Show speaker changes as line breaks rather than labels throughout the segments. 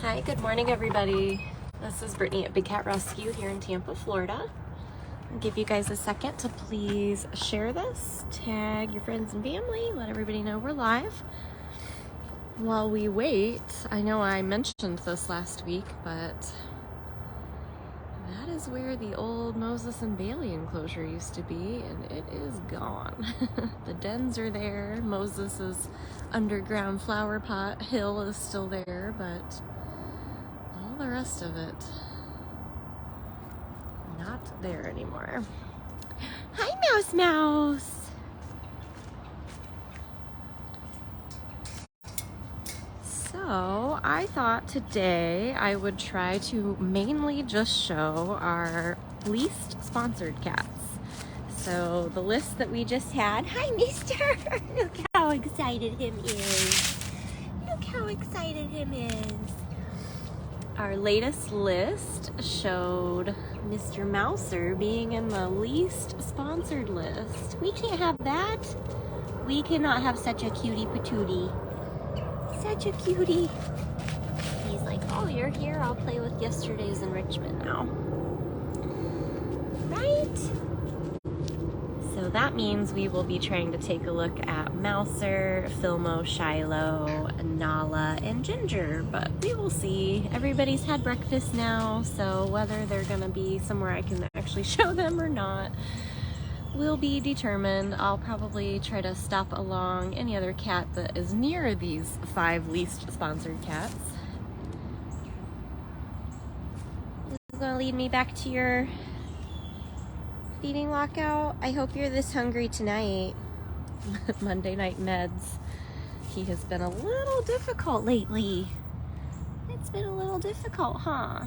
Hi, good morning everybody. This is Brittany at Big Cat Rescue here in Tampa, Florida. I'll give you guys a second to please share this, tag your friends and family, let everybody know we're live. While we wait, I know I mentioned this last week, but that is where the old Moses and Bailey enclosure used to be, and it is gone. The dens are there, Moses's underground flower pot hill is still there, but all the rest of it, not there anymore. Hi, Mouse Mouse! So, I thought today I would try to mainly just show our least sponsored cats. So, the list that we just had, hi mister! Look how excited him is. Look how excited him is. Our latest list showed Mr. Mouser being in the least sponsored list. We can't have that. We cannot have such a cutie patootie. Such a cutie. He's like, oh, you're here, I'll play with yesterday's enrichment now. Right? So that means we will be trying to take a look at Mouser, Philmo, Shiloh, Nala, and Ginger, but we will see. Everybody's had breakfast now, so whether they're gonna be somewhere I can actually show them or not will be determined. I'll probably try to stop along any other cat that is near these 5 least sponsored cats. You're gonna lead me back to your feeding lockout? I hope you're this hungry tonight. Monday night meds. He has been a little difficult lately. It's been a little difficult, huh?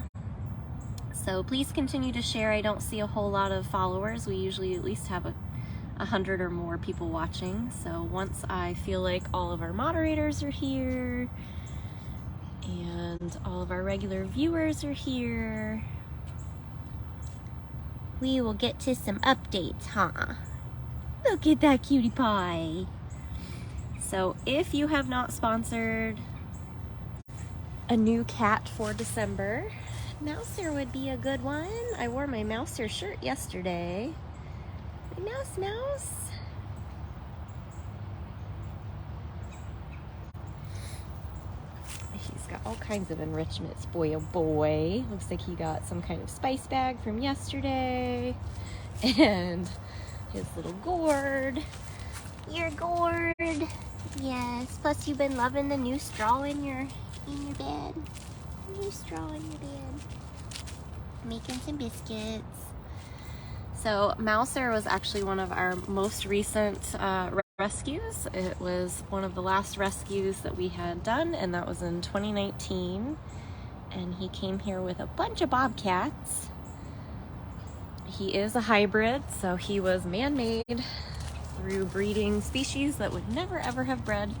So please continue to share. I don't see a whole lot of followers. We usually at least have 100 or more people watching. So once I feel like all of our moderators are here and all of our regular viewers are here, we will get to some updates, huh? Look at that cutie pie. So if you have not sponsored a new cat for December, Mouser would be a good one. I wore my Mouser shirt yesterday. My mouse. He's got all kinds of enrichments, boy oh boy. Looks like he got some kind of spice bag from yesterday. And his little gourd. Your gourd. Yes, plus you've been loving the new straw in your bed. New straw in your bed. Making some biscuits. So Mouser was actually one of our most recent rescues. It was one of the last rescues that we had done, and that was in 2019. And he came here with a bunch of Bobcats. He is a hybrid, so he was man-made through breeding species that would never ever have bred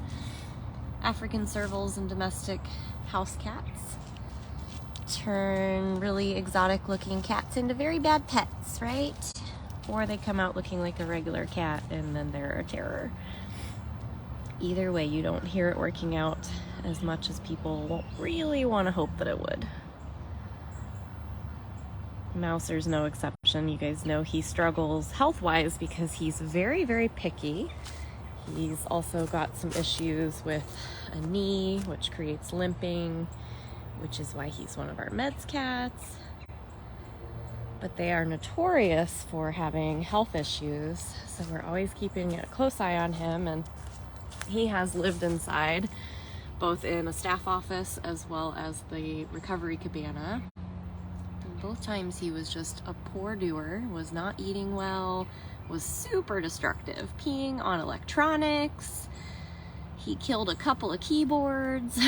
African Servals and domestic house cats. Turn really exotic looking cats into very bad pets, right? Or they come out looking like a regular cat and then they're a terror. Either way, you don't hear it working out as much as people really want to hope that it would. Mouser's no exception. You guys know he struggles health-wise because he's very, very picky. He's also got some issues with a knee, which creates limping, which is why he's one of our meds cats. But they are notorious for having health issues, so we're always keeping a close eye on him, and he has lived inside, both in a staff office as well as the recovery cabana. And both times he was just a poor doer, was not eating well, was super destructive, peeing on electronics. He killed a couple of keyboards.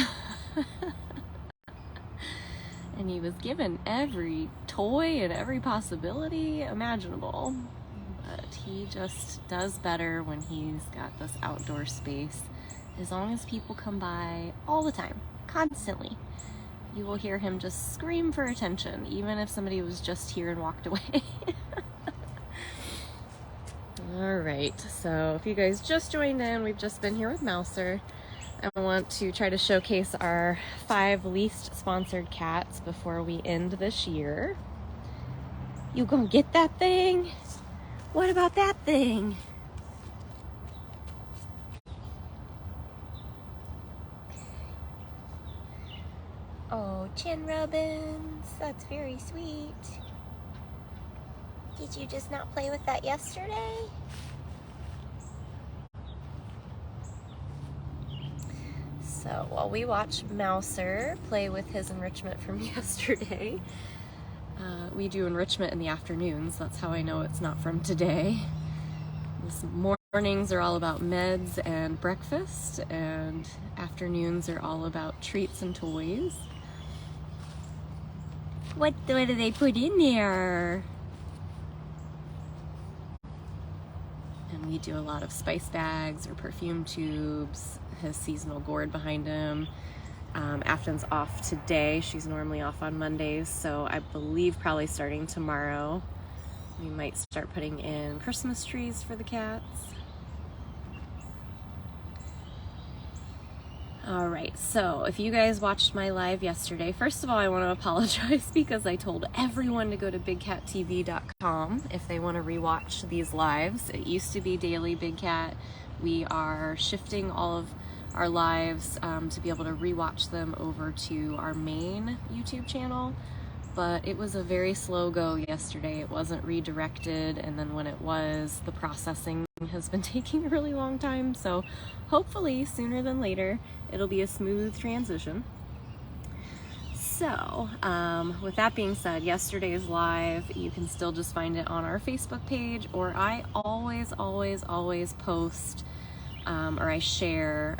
And he was given every toy and every possibility imaginable. But he just does better when he's got this outdoor space. As long as people come by all the time, constantly, you will hear him just scream for attention, even if somebody was just here and walked away. All right, so if you guys just joined in, we've just been here with Mouser. I want to try to showcase our 5 least sponsored cats before we end this year. You gonna get that thing? What about that thing? Oh, chin rubbins. That's very sweet. Did you just not play with that yesterday? So while we watch Mouser play with his enrichment from yesterday, we do enrichment in the afternoons. That's how I know it's not from today. This mornings are all about meds and breakfast, and afternoons are all about treats and toys. What do they put in there? And we do a lot of spice bags or perfume tubes, his seasonal gourd behind him. Afton's off today. She's normally off on Mondays, so I believe probably starting tomorrow we might start putting in Christmas trees for the cats. All right, so if you guys watched my live yesterday, first of all, I want to apologize because I told everyone to go to bigcattv.com if they want to rewatch these lives. It used to be daily Big Cat. We are shifting all of our lives to be able to rewatch them over to our main YouTube channel, but it was a very slow go yesterday. It wasn't redirected, and then when it was, the processing has been taking a really long time, so hopefully sooner than later it'll be a smooth transition. So with that being said, yesterday's live, you can still just find it on our Facebook page, or I always post or I share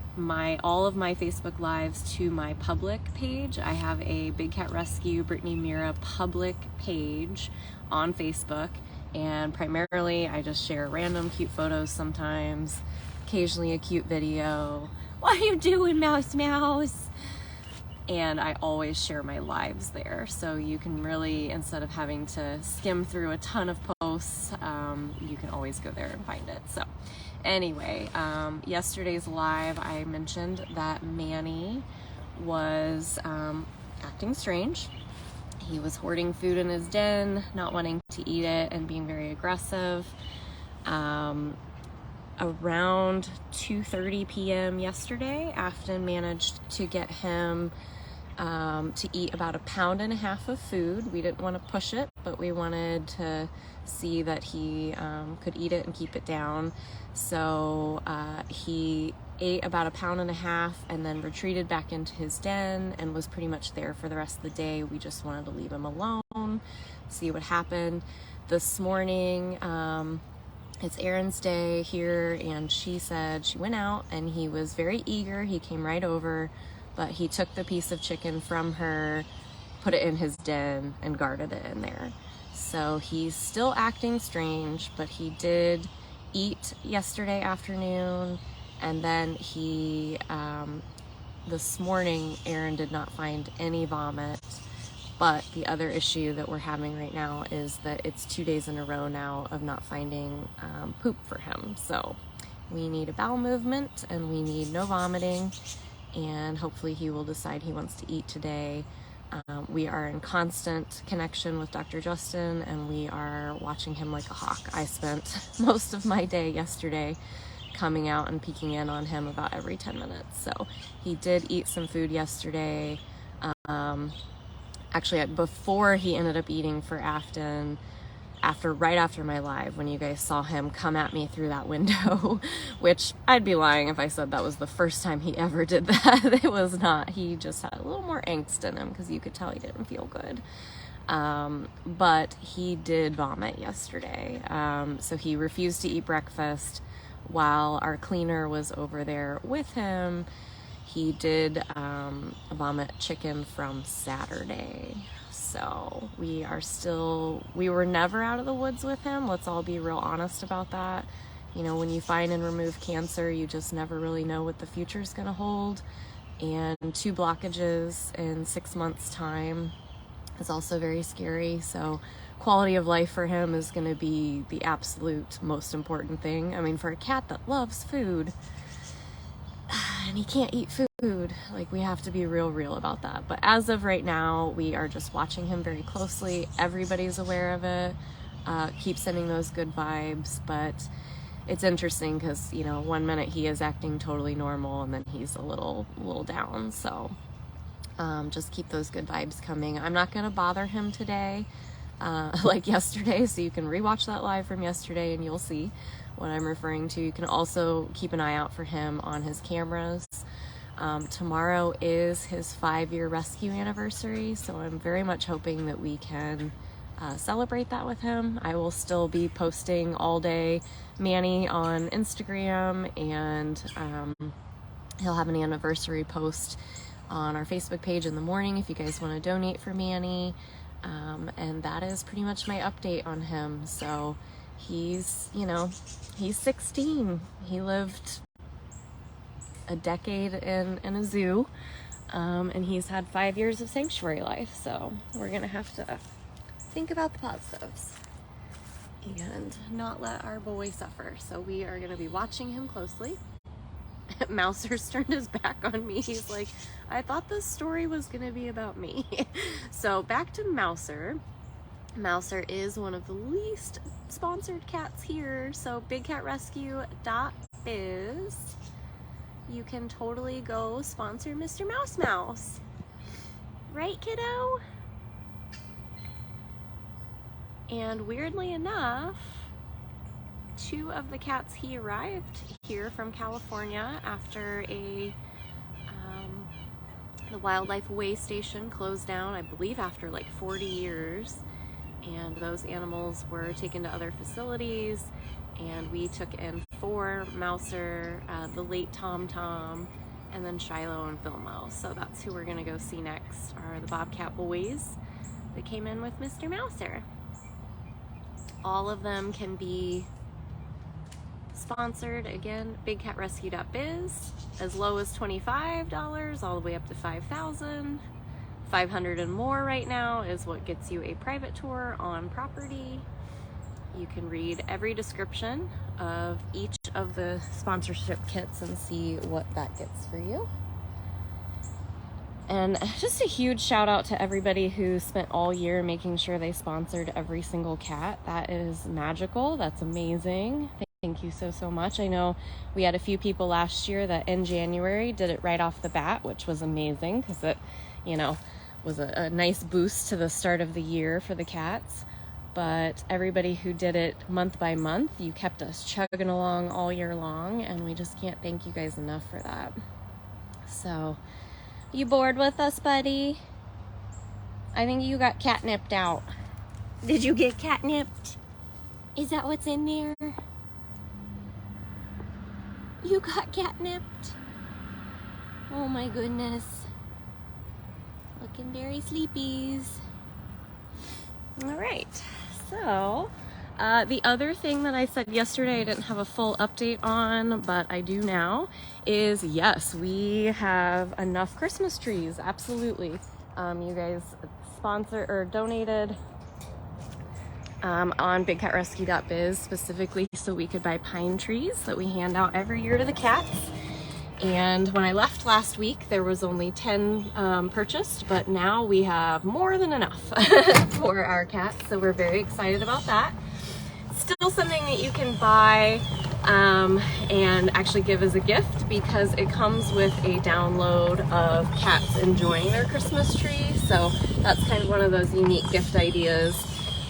all of my Facebook lives to my public page. I have a Big Cat Rescue Brittany Mira public page on Facebook, and primarily I just share random cute photos sometimes, occasionally a cute video. What are you doing, mouse? And I always share my lives there, so you can really, instead of having to skim through a ton of posts, you can always go there and find it. So anyway, yesterday's live, I mentioned that Manny was acting strange. He was hoarding food in his den, not wanting to eat it, and being very aggressive. Around 2:30 p.m. yesterday, Afton managed to get him to eat about 1.5 pounds of food. We didn't want to push it, but we wanted to see that he could eat it and keep it down. So he ate about 1.5 pounds and then retreated back into his den and was pretty much there for the rest of the day. We just wanted to leave him alone, see what happened. This morning, it's Erin's day here, and she said she went out and he was very eager. He came right over, but he took the piece of chicken from her, put it in his den, and guarded it in there. So he's still acting strange, but he did eat yesterday afternoon, and then he, this morning, Erin did not find any vomit. But the other issue that we're having right now is that it's 2 days in a row now of not finding poop for him. So we need a bowel movement and we need no vomiting, and hopefully he will decide he wants to eat today. We are in constant connection with Dr. Justin, and we are watching him like a hawk. I spent most of my day yesterday coming out and peeking in on him about every 10 minutes. So he did eat some food yesterday. Actually, before he ended up eating for Afton, right after my live, when you guys saw him come at me through that window, which I'd be lying if I said that was the first time he ever did that. It was not. He just had a little more angst in him because you could tell he didn't feel good. But he did vomit yesterday. So he refused to eat breakfast while our cleaner was over there with him. He did vomit chicken from Saturday. So we were never out of the woods with him. Let's all be real honest about that. You know, when you find and remove cancer, you just never really know what the future is going to hold. And 2 blockages in 6 months' time is also very scary. So quality of life for him is going to be the absolute most important thing. I mean, for a cat that loves food, and he can't eat food. Like, we have to be real about that. But as of right now, we are just watching him very closely. Everybody's aware of it. Keep sending those good vibes, but it's interesting because, you know, one minute he is acting totally normal and then he's a little down. So just keep those good vibes coming. I'm not going to bother him today like yesterday, so you can rewatch that live from yesterday and you'll see what I'm referring to. You can also keep an eye out for him on his cameras. Tomorrow is his 5-year rescue anniversary, so I'm very much hoping that we can celebrate that with him. I will still be posting all day Manny on Instagram, and he'll have an anniversary post on our Facebook page in the morning if you guys want to donate for Manny. And that is pretty much my update on him. So he's, you know, he's 16. He lived a decade in a zoo, and he's had 5 years of sanctuary life. So we're gonna have to think about the positives and not let our boy suffer. So we are gonna be watching him closely. Mouser's turned his back on me. He's like, I thought this story was gonna be about me. So back to Mouser. Mouser is one of the least sponsored cats here. So bigcatrescue.biz. You can totally go sponsor Mr. Mouse. Right, kiddo? And weirdly enough, 2 of the cats, he arrived here from California after the wildlife way station closed down, I believe after like 40 years. And those animals were taken to other facilities, and we took in 4, Mouser, the late Tom, and then Shiloh and Philmo. So that's who we're gonna go see next, are the Bobcat boys that came in with Mr. Mouser. All of them can be sponsored, again, bigcatrescue.biz, as low as $25 all the way up to $5,000. $500 and more right now is what gets you a private tour on property. You can read every description of each of the sponsorship kits and see what that gets for you. And just a huge shout out to everybody who spent all year making sure they sponsored every single cat. That is magical. That's amazing. Thank you so much. I know we had a few people last year that in January did it right off the bat, which was amazing because it, you know, was a nice boost to the start of the year for the cats. But everybody who did it month by month, you kept us chugging along all year long, and we just can't thank you guys enough for that. So, you bored with us, buddy? I think you got catnipped out. Did you get catnipped? Is that what's in there? You got catnipped? Oh my goodness. Looking very sleepies. All right, so the other thing that I said yesterday I didn't have a full update on, but I do now, is yes, we have enough Christmas trees, absolutely. You guys sponsor or donated on bigcatrescue.biz specifically so we could buy pine trees that we hand out every year to the cats. And when I left last week, there was only 10 purchased, but now we have more than enough for our cats, so we're very excited about that. Still something that you can buy and actually give as a gift, because it comes with a download of cats enjoying their Christmas tree, so that's kind of one of those unique gift ideas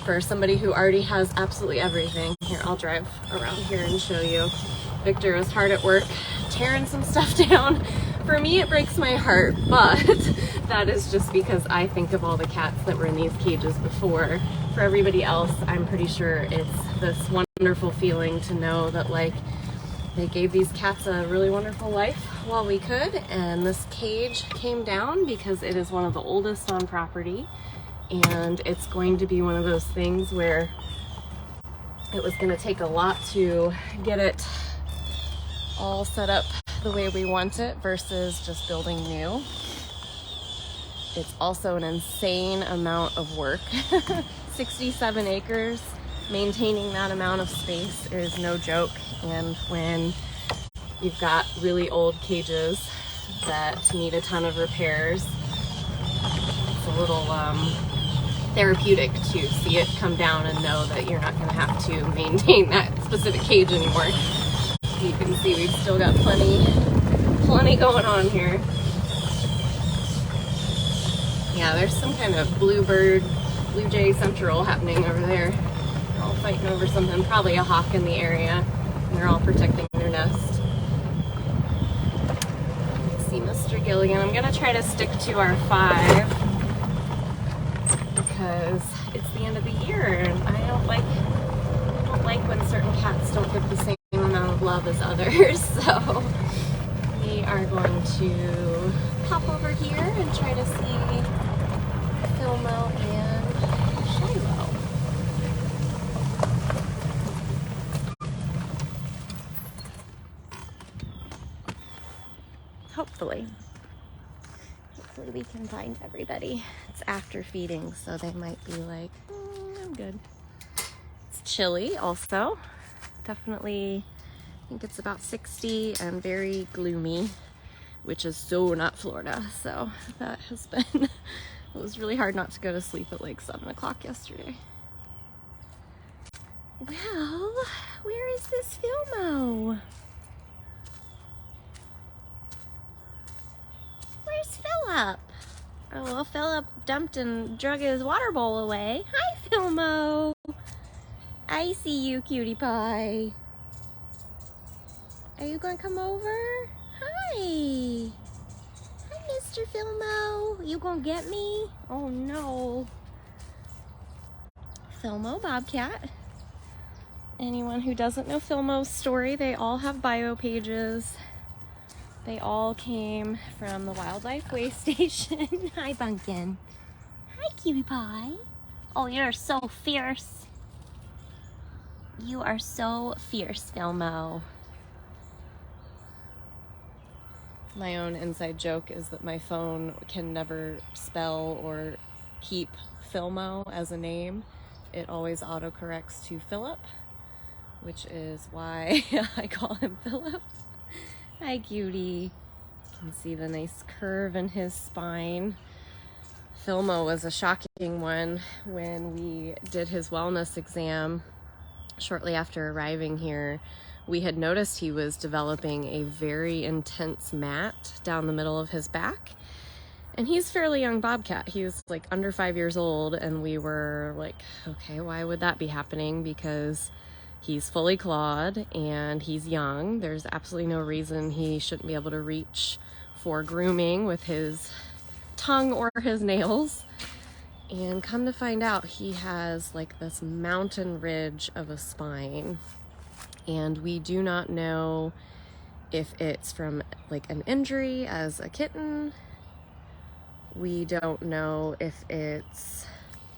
for somebody who already has absolutely everything. Here, I'll drive around here and show you. Victor is hard at work tearing some stuff down. For me, it breaks my heart, but that is just because I think of all the cats that were in these cages before. For everybody else, I'm pretty sure it's this wonderful feeling to know that, like, they gave these cats a really wonderful life while we could, and this cage came down because it is one of the oldest on property, and it's going to be one of those things where it was going to take a lot to get it all set up the way we want it versus just building new. It's also an insane amount of work. 67 acres, maintaining that amount of space is no joke. And when
you've got really old cages that need a ton of repairs. It's a little therapeutic to see it come down and know that you're not going to have to maintain that specific cage anymore. You can see we've still got plenty going on here. Yeah, there's some kind of blue jay central happening over there. They're all fighting over something, probably a hawk in the area, and they're all protecting their nest. See Mr. Gilligan. I'm gonna try to stick to our 5 because it's the end of the year, and I don't like when certain cats don't get the same amount of love as others. So we are going to pop over here and try to see Philmo and Shiloh. Hopefully we can find everybody. It's after feeding, so they might be like, I'm good. It's chilly also. Definitely, I think it's about 60 and very gloomy, which is so not Florida. So that has been, it was really hard not to go to sleep at like 7 o'clock yesterday. Well, where is this Philmo? Where's Philip? Oh, well, Philip dumped and drug his water bowl away. Hi, Philmo. I see you, cutie pie. Are you going to come over? Hi. Hi, Mr. Philmo. You going to get me? Oh, no. Philmo Bobcat. Anyone who doesn't know Philmo's story, they all have bio pages. They all came from the wildlife way station. Hi, Bunkin. Hi, cutie pie. Oh, you're so fierce. You are so fierce, Philmo. My own inside joke is that my phone can never spell or keep Philmo as a name. It always autocorrects to Philip, which is why I call him Philip. Hi, cutie. You can see the nice curve in his spine. Philmo was a shocking one when we did his wellness exam shortly after arriving here. We had noticed he was developing a very intense mat down the middle of his back. And he's a fairly young bobcat. He was like under 5 years old, and we were like, okay, why would that be happening? Because he's fully clawed and he's young. There's absolutely no reason he shouldn't be able to reach for grooming with his tongue or his nails. And come to find out, he has like this mountain ridge of a spine. And we do not know if it's from like an injury as a kitten. We don't know if it's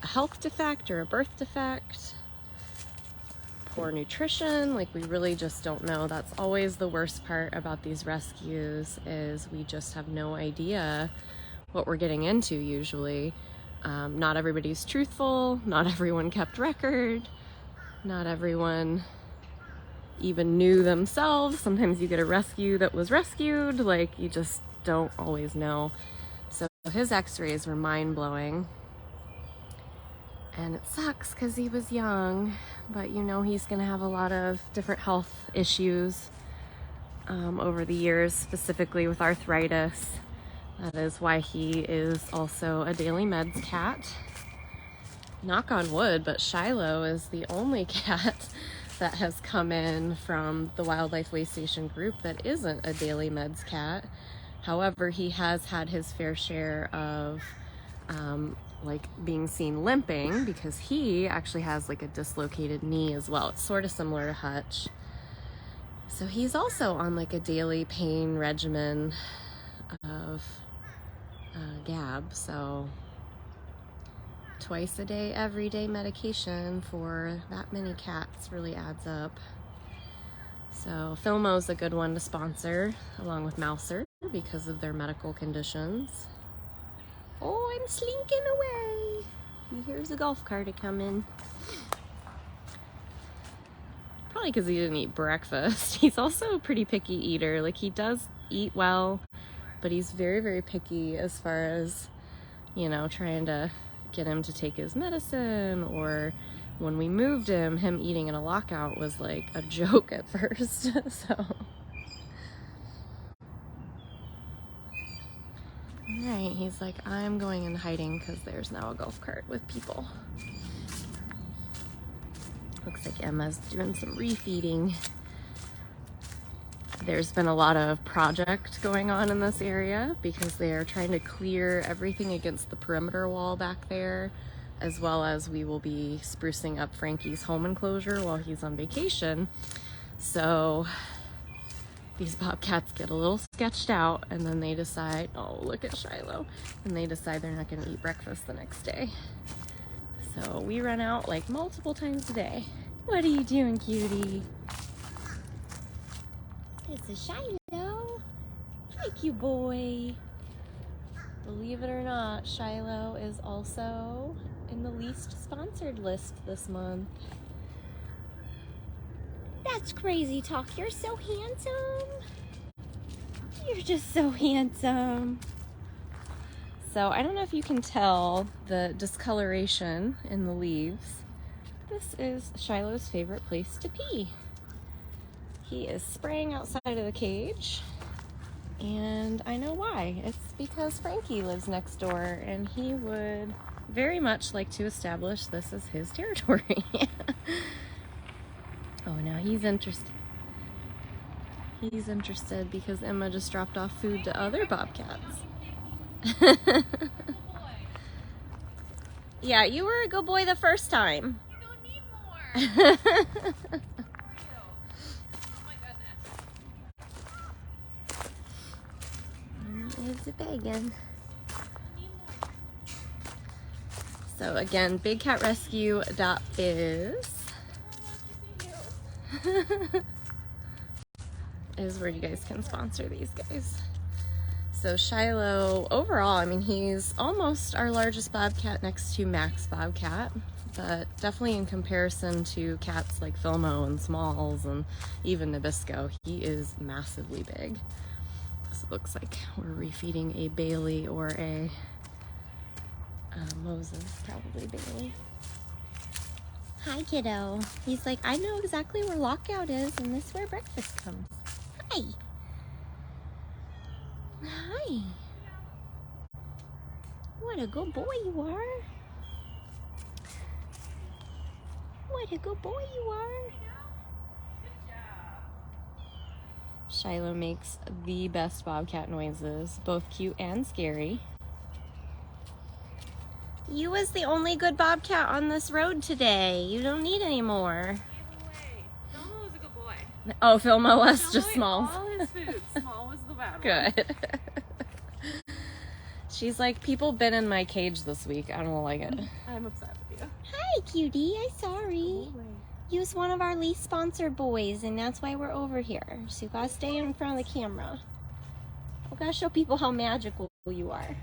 a health defect or a birth defect. Poor nutrition, like we really just don't know. That's always the worst part about these rescues, is we just have no idea what we're getting into usually. Not everybody's truthful, not everyone kept record, not everyone even knew themselves. Sometimes you get a rescue that was rescued, like you just don't always know. So his x-rays were mind-blowing. And it sucks because he was young, but you know he's going to have a lot of different health issues over the years, specifically with arthritis. That is why he is also a daily meds cat. Knock on wood, but Shiloh is the only cat that has come in from the Wildlife Way Station group that isn't a daily meds cat. However, he has had his fair share of like being seen limping, because he actually has like a dislocated knee as well. It's sort of similar to Hutch. So he's also on like a daily pain regimen of Gab. So twice a day, everyday medication for that many cats really adds up. So Philmo's a good one to sponsor along with Mouser because of their medical conditions. Oh, I'm slinking away. He hears a golf cart coming. Probably probably because he didn't eat breakfast. He's also a pretty picky eater. Like, he does eat well, but he's very, very picky as far as, you know, trying to get him to take his medicine, or when we moved him eating in a lockout was like a joke at first. So. Alright, he's like, I'm going in hiding because there's now a golf cart with people. Looks like Emma's doing some refeeding. There's been a lot of project going on in this area because they are trying to clear everything against the perimeter wall back there, as well as we will be sprucing up Frankie's home enclosure while he's on vacation. So these bobcats get a little sketched out, and then they decide, oh, look at Shiloh, and they decide they're not going to eat breakfast the next day. So we run out like multiple times a day. What are you doing, cutie? It's a Shiloh. Hi, cute boy. Believe it or not, Shiloh is also in the least sponsored list this month. That's crazy talk. You're so handsome. You're just so handsome. So I don't know if you can tell the discoloration in the leaves. This is Shiloh's favorite place to pee. He is spraying outside of the cage, and I know why. It's because Frankie lives next door, and he would very much like to establish this as his territory. Oh, now he's interested. He's interested because Emma just dropped off food to other bobcats. Yeah, you were a good boy the first time. You don't need more. There's a bacon. So again, bigcatrescue.biz is where you guys can sponsor these guys. So Shiloh, overall, I mean, he's almost our largest bobcat next to Max Bobcat, but definitely in comparison to cats like Philmo and Smalls and even Nabisco, he is massively big. So it looks like we're refeeding a Bailey or a Moses, probably Bailey. Hi, kiddo. He's like, I know exactly where lockout is, and this is where breakfast comes. Hi. Hi. What a good boy you are. What a good boy you are. Shiloh makes the best bobcat noises, both cute and scary. You was the only good bobcat on this road today. You don't need any more.
Philmo was a good boy.
Oh, Philmo was just Small.
All his food. Small was the bad one.
Good. She's like, people been in my cage this week. I don't like it.
I'm upset with you.
Hi, cutie. I'm sorry. You was one of our least sponsored boys, and that's why we're over here. So you gotta stay in front of the camera. We gotta show people how magical you are.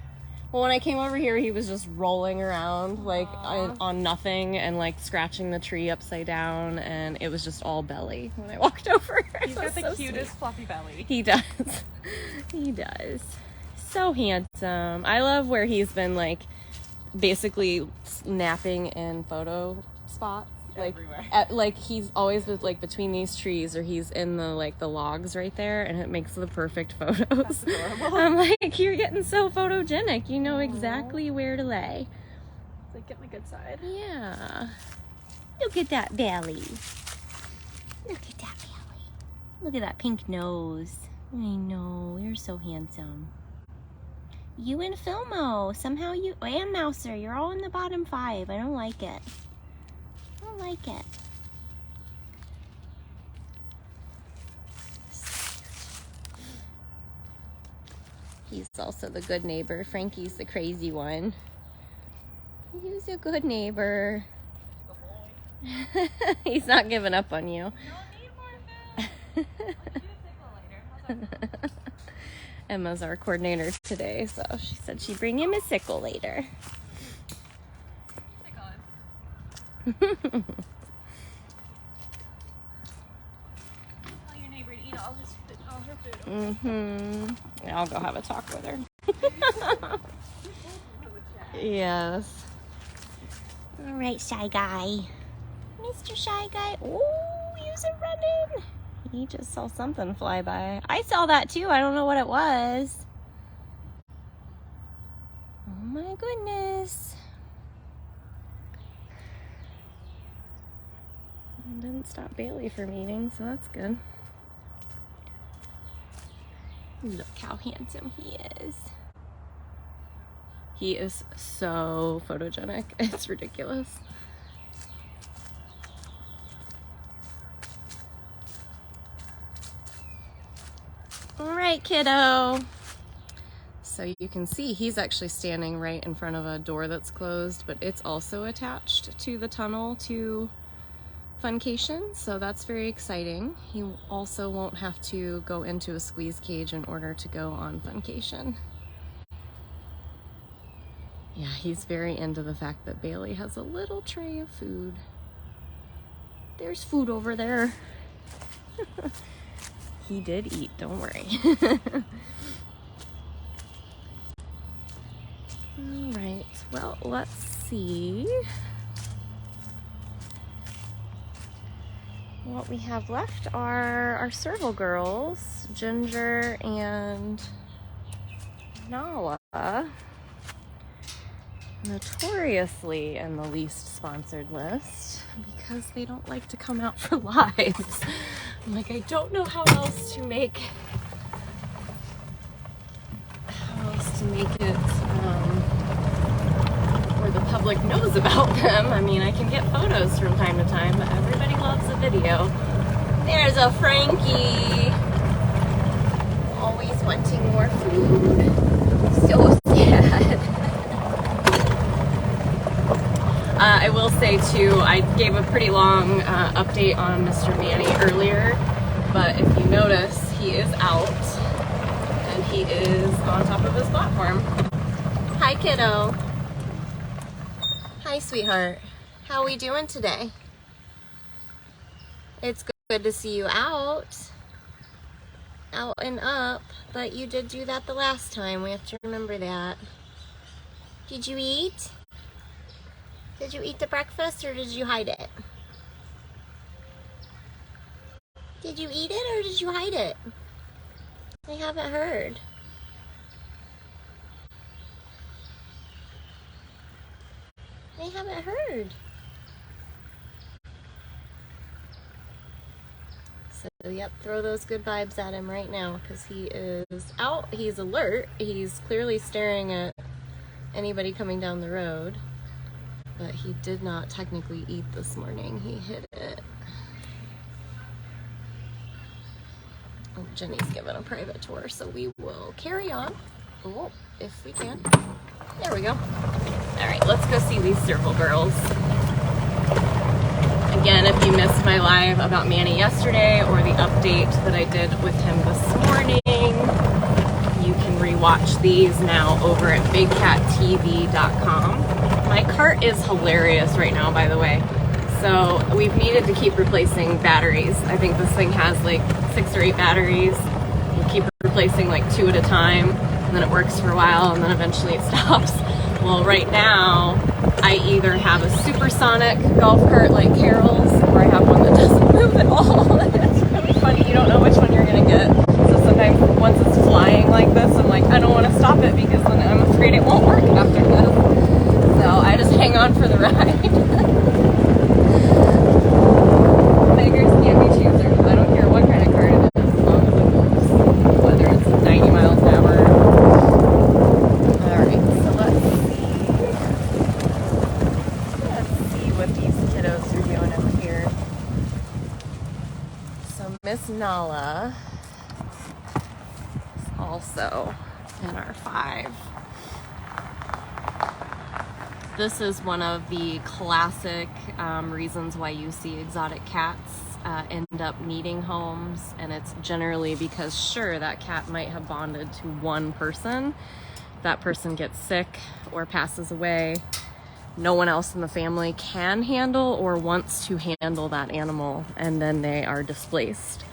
Well, when I came over here, he was just rolling around like on nothing and like scratching the tree upside down, and it was just all belly when I walked over.
He's got the cutest fluffy belly.
He does. He does. So handsome. I love where he's been like basically napping in photo spots. Like
everywhere.
Like he's always like between these trees, or he's in the like the logs right there, and it makes the perfect photos.
That's adorable.
I'm like, you're getting so photogenic. You know exactly where to lay.
It's like, get my good side.
Yeah.
Look at that belly. Look at that belly. Look at that pink nose. I know, you're so handsome. You and Philmo, somehow you, and Mouser, you're all in the bottom 5. I don't like it. I don't like it. He's also the good neighbor. Frankie's the crazy one. He's a good neighbor. He's not giving up on you.
You don't need more food. I'll do a sickle later. How's that?
Emma's our coordinator today, so she said she'd bring him a sickle later. Yeah, I'll go have a talk with her. Yes. All right, Shy Guy. Mr. Shy Guy. Oh, he's a running. He just saw something fly by. I saw that too. I don't know what it was. Oh my goodness. Didn't stop Bailey from eating, so that's good. Look how handsome he is. He is so photogenic. It's ridiculous. All right, kiddo. So you can see he's actually standing right in front of a door that's closed, but it's also attached to the tunnel to Funcation, so that's very exciting. He also won't have to go into a squeeze cage in order to go on Funcation. Yeah, he's very into the fact that Bailey has a little tray of food. There's food over there. He did eat, don't worry. All right, well, let's see what we have left are our Serval girls, Ginger and Nala. Notoriously in the least sponsored list because they don't like to come out for lives. I'm like, I don't know how else to make it where the public knows about them. I mean, I can get photos from time to time, but everybody loves a video. There's a Frankie, always wanting more food. So sad. I will say too, I gave a pretty long update on Mr. Manny earlier, but if you notice, he is out and he is on top of his platform. Hi, kiddo. Hi, sweetheart. How are we doing today? It's good to see you out and up, but you did do that the last time. We have to remember that. Did you eat? Did you eat the breakfast or did you hide it? Did you eat it or did you hide it? I haven't heard. I haven't heard. So, yep, throw those good vibes at him right now because he is out. He's alert. He's clearly staring at anybody coming down the road. But he did not technically eat this morning. He hid it. Oh, Jenny's giving a private tour, so we will carry on. Oh, if we can. There we go. All right, let's go see these Serval girls. Again, if you missed my live about Manny yesterday or the update that I did with him this morning, you can rewatch these now over at bigcattv.com. My cart is hilarious right now, by the way. So we've needed to keep replacing batteries. I think this thing has like 6 or 8 batteries. We'll keep replacing like 2 at a time, and then it works for a while, and then eventually it stops. Well, right now, I either have a supersonic golf cart like Carol's, or I have one that doesn't move at all. It's really funny. You don't know which one you're gonna get. So sometimes once it's flying like this, I'm like, I don't want to stop it because then I'm afraid it won't work after this. So I just hang on for the ride. Beggars can't be choosers. I don't care what kind of cart it is, as long as it moves. Whether it's 90 miles an hour. Alright, so let's see what these kiddos are doing over here. So Miss Nala is also in our 5. This is one of the classic reasons why you see exotic cats end up needing homes, and it's generally because, sure, that cat might have bonded to one person. That person gets sick or passes away. No one else in the family can handle or wants to handle that animal, and then they are displaced.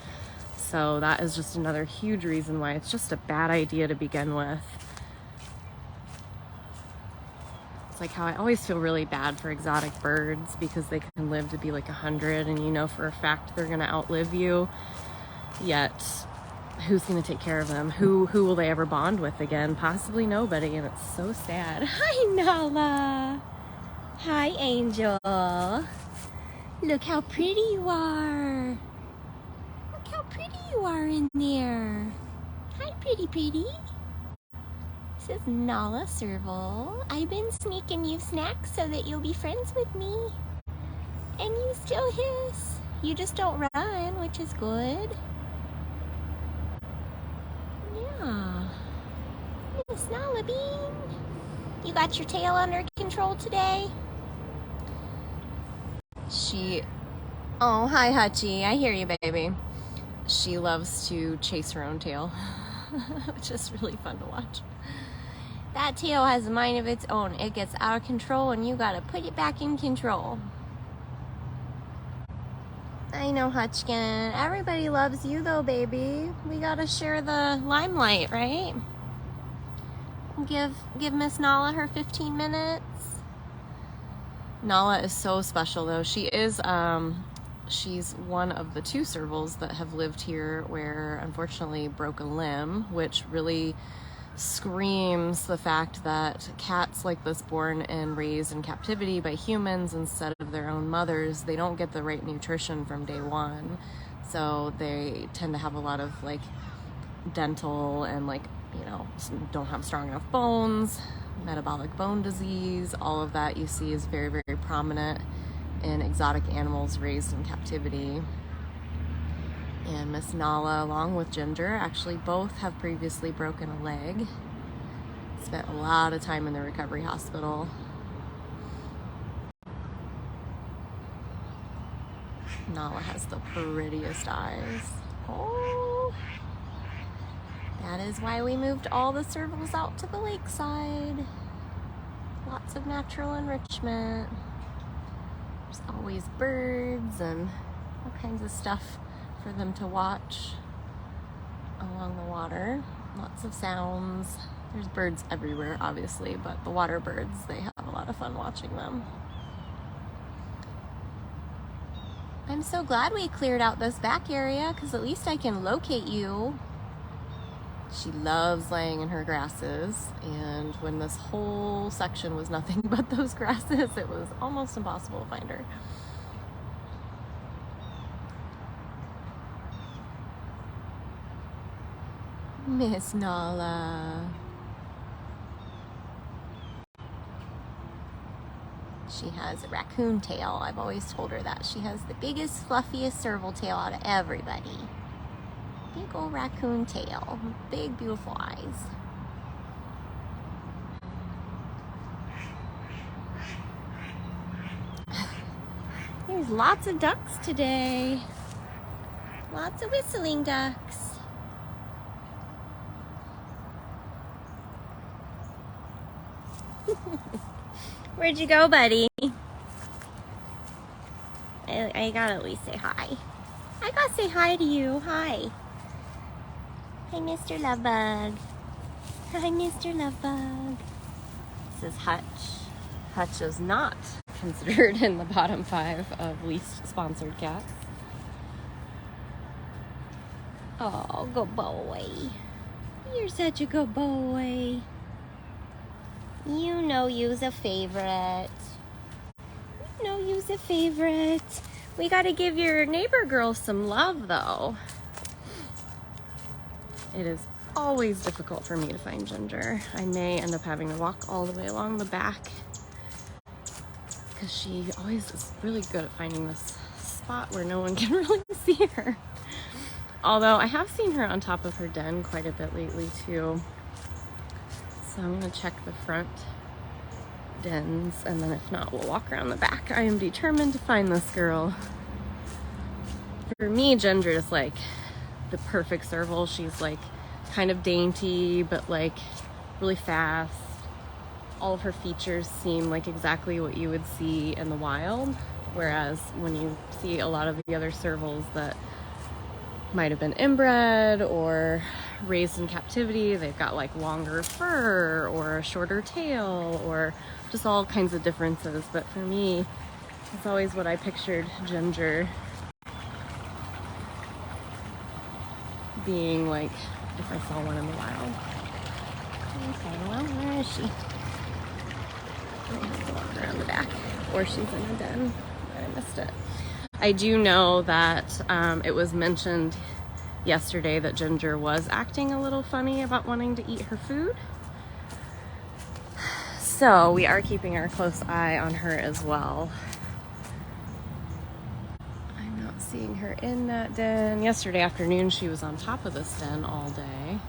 So that is just another huge reason why it's just a bad idea to begin with. It's like how I always feel really bad for exotic birds because they can live to be like 100 and you know for a fact they're gonna outlive you. Yet, who's gonna take care of them? Who will they ever bond with again? Possibly nobody, and it's so sad. Hi, Nala. Hi, Angel. Look how pretty you are. Look how pretty you are in there. Hi, pretty. This is Nala Serval. I've been sneaking you snacks so that you'll be friends with me. And you still hiss. You just don't run, which is good. Yeah. Miss Nala Bean. You got your tail under control today? Oh, hi, Hutchie. I hear you, baby. She loves to chase her own tail, which is really fun to watch. That tail has a mind of its own. It gets out of control and you gotta put it back in control. I know, Hutchkin. Everybody loves you though, baby. We gotta share the limelight, right? Give Miss Nala her 15 minutes. Nala is so special though. She's one of the 2 Servals that have lived here where unfortunately broke a limb, which really screams the fact that cats like this born and raised in captivity by humans instead of their own mothers, they don't get the right nutrition from day one. So they tend to have a lot of like dental and like, you know, don't have strong enough bones, metabolic bone disease. All of that you see is very, very prominent in exotic animals raised in captivity. And Miss Nala, along with Ginger, actually both have previously broken a leg. Spent a lot of time in the recovery hospital. Nala has the prettiest eyes. Oh, that is why we moved all the Servals out to the lakeside. Lots of natural enrichment. There's always birds and all kinds of stuff for them to watch along the water. Lots of sounds. There's birds everywhere, obviously, but the water birds, they have a lot of fun watching them. I'm so glad we cleared out this back area because at least I can locate you. She loves laying in her grasses, and when this whole section was nothing but those grasses, it was almost impossible to find her. Miss Nala. She has a raccoon tail. I've always told her that. She has the biggest, fluffiest serval tail out of everybody. Big old raccoon tail. Big, beautiful eyes. There's lots of ducks today. Lots of whistling ducks. Where'd you go, buddy? I gotta at least say hi. I gotta say hi to you. Hi. Hi, Mr. Lovebug. Hi, Mr. Lovebug. This is Hutch. Hutch is not considered in the bottom 5 of least sponsored cats. Oh, good boy. You're such a good boy. You know you's a favorite. You know you's a favorite. We gotta give your neighbor girl some love, though. It is always difficult for me to find Ginger. I may end up having to walk all the way along the back because she always is really good at finding this spot where no one can really see her. Although I have seen her on top of her den quite a bit lately, too. So I'm gonna check the front dens, and then if not, we'll walk around the back. I am determined to find this girl. For me, Ginger is like the perfect serval. She's like kind of dainty, but like really fast. All of her features seem like exactly what you would see in the wild. Whereas when you see a lot of the other servals that might have been inbred or raised in captivity. They've got like longer fur or a shorter tail or just all kinds of differences. But for me, it's always what I pictured Ginger being like if I saw one in the wild. Okay, well, where is she? I have to walk around the back, or she's in a den. I missed it. I do know that it was mentioned yesterday that Ginger was acting a little funny about wanting to eat her food. So we are keeping our close eye on her as well. I'm not seeing her in that den. Yesterday afternoon she was on top of this den all day.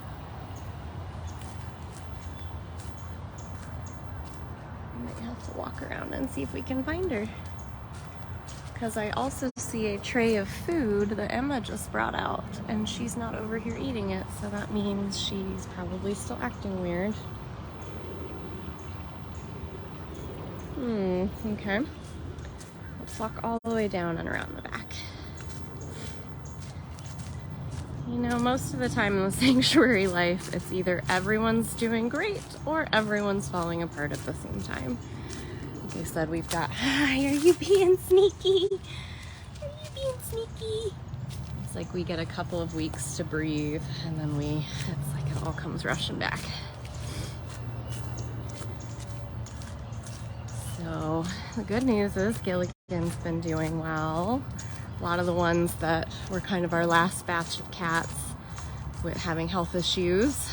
I might have to walk around and see if we can find her. Because I also see a tray of food that Emma just brought out, and she's not over here eating it, so that means she's probably still acting weird. Okay. Let's walk all the way down and around the back. You know, most of the time in the sanctuary life, it's either everyone's doing great or everyone's falling apart at the same time. Like I said, we've got, hi, are you being sneaky? Are you being sneaky? It's like we get a couple of weeks to breathe, and then it's like it all comes rushing back. So the good news is Gilligan's been doing well. A lot of the ones that were kind of our last batch of cats with having health issues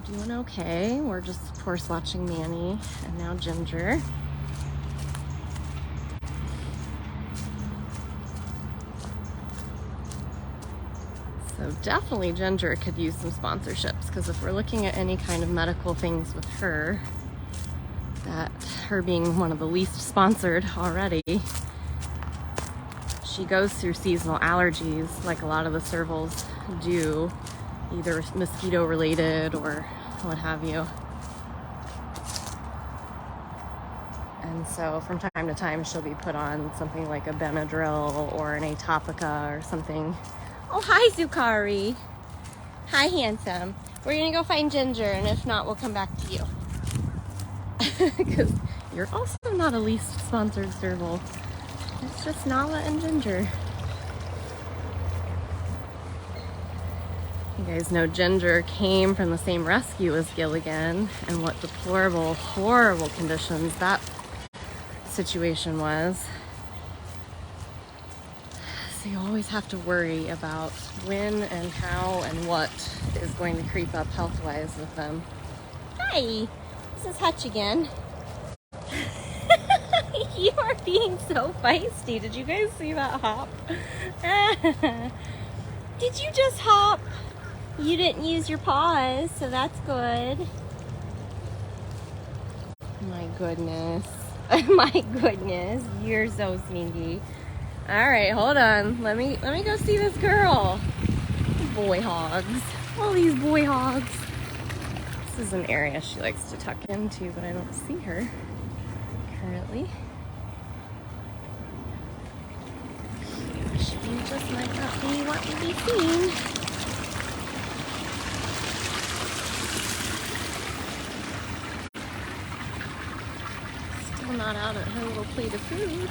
doing okay. We're just, of course, watching Manny and now Ginger. So definitely Ginger could use some sponsorships, because if we're looking at any kind of medical things with her, that her being one of the least sponsored already, she goes through seasonal allergies like a lot of the Servals do, either mosquito related or what have you. And so from time to time she'll be put on something like a Benadryl or an Atopica or something. Oh, hi, Zucari. Hi, handsome. We're gonna go find Ginger, and if not, we'll come back to you. Because you're also not a least sponsored Serval. It's just Nala and Ginger. You guys know Ginger came from the same rescue as Gilligan, and what deplorable, horrible conditions that situation was. So you always have to worry about when and how and what is going to creep up health-wise with them. Hi, this is Hutch again. You are being so feisty. Did you guys see that hop? Did you just hop? You didn't use your paws, so that's good. My goodness. My goodness. You're so sneaky. All right, hold on. Let me go see this girl. Boy hogs. All these boy hogs. This is an area she likes to tuck into, but I don't see her currently. She just might not be wanting to be seen. Still not out at her little plate of food.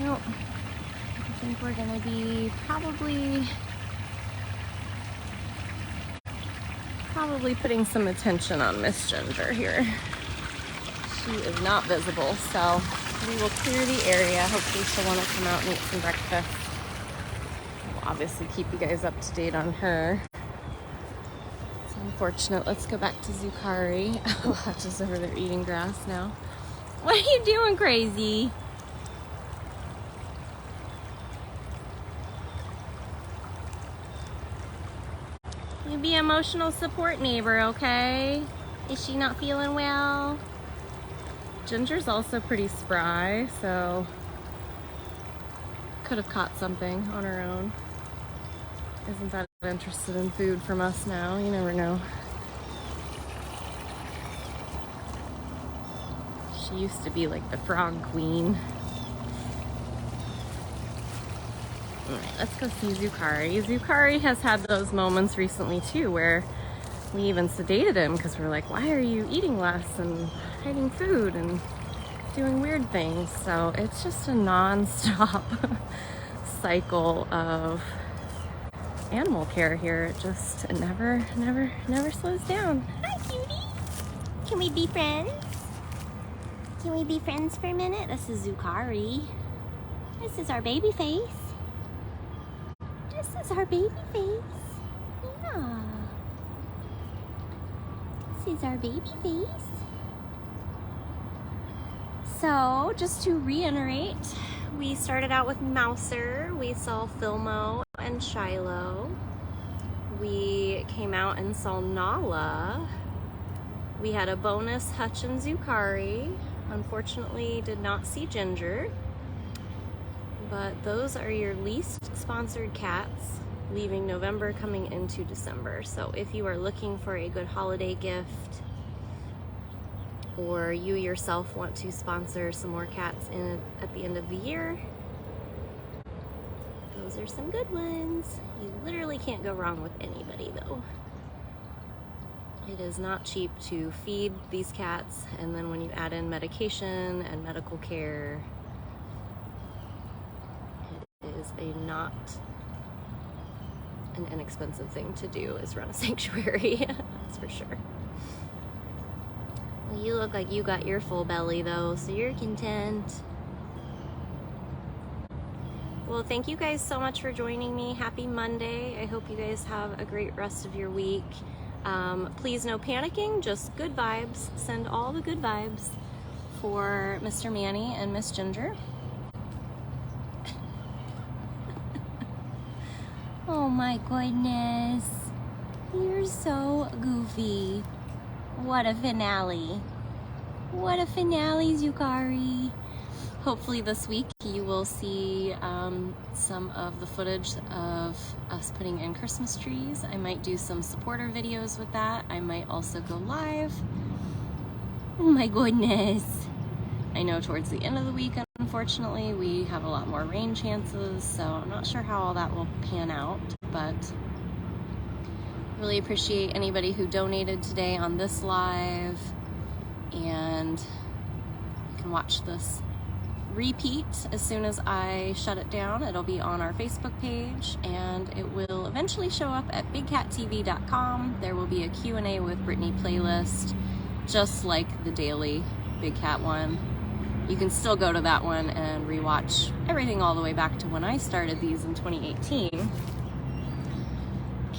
Nope. I think we're gonna be probably putting some attention on Miss Ginger here. She is not visible, so we will clear the area. Hopefully she'll want to come out and eat some breakfast. We'll obviously keep you guys up to date on her. It's unfortunate. Let's go back to Zucari. Oh, Hutch is over there eating grass now. What are you doing, crazy? You be an emotional support neighbor, okay? Is she not feeling well? Ginger's also pretty spry, so could have caught something on her own. Isn't that interested in food from us now? You never know. She used to be like the frog queen. Alright, let's go see Zucari. Zucari has had those moments recently too where we even sedated him because we're like, why are you eating less and hiding food and doing weird things? So it's just a non-stop cycle of animal care here. It just never slows down.
Hi, cutie. Can we be friends? Can we be friends for a minute? This is Zucari. This is our baby face. This is our baby face. Yeah. This is our baby face. So, just to reiterate, we started out with Mouser. We saw Philmo and Shiloh. We came out and saw Nala. We had a bonus Hutch and Zucari. Unfortunately, did not see Ginger. But those are your least sponsored cats, leaving November, coming into December. So if you are looking for a good holiday gift, or you yourself want to sponsor some more cats at the end of the year, those are some good ones. You literally can't go wrong with anybody though. It is not cheap to feed these cats, and then when you add in medication and medical care, it is not an inexpensive thing to do is run a sanctuary. That's for sure. Well, you look like you got your full belly though, so you're content. Well, thank you guys so much for joining me. Happy Monday. I hope you guys have a great rest of your week. Please no panicking, just good vibes. Send all the good vibes for Mr. Manny and Miss Ginger. Oh my goodness, you're so goofy. What a finale. What a finale, Zucari. Hopefully this week you will see some of the footage of us putting in Christmas trees. I might do some supporter videos with that. I might also go live. Oh my goodness. I know towards the end of the week, unfortunately, we have a lot more rain chances, so I'm not sure how all that will pan out, but really appreciate anybody who donated today on this live, and you can watch this repeat as soon as I shut it down. It'll be on our Facebook page, and it will eventually show up at bigcattv.com. There will be a Q&A with Brittany playlist, just like the daily Big Cat one. You can still go to that one and rewatch everything all the way back to when I started these in 2018.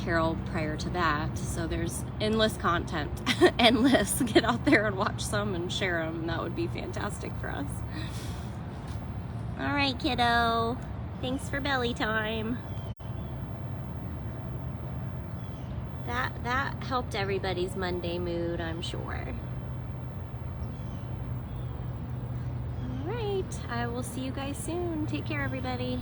Carol prior to that. So there's endless content. Endless. Get out there and watch some and share them. That would be fantastic for us. All right, kiddo. Thanks for belly time. That helped everybody's Monday mood, I'm sure. All right, I will see you guys soon. Take care, everybody.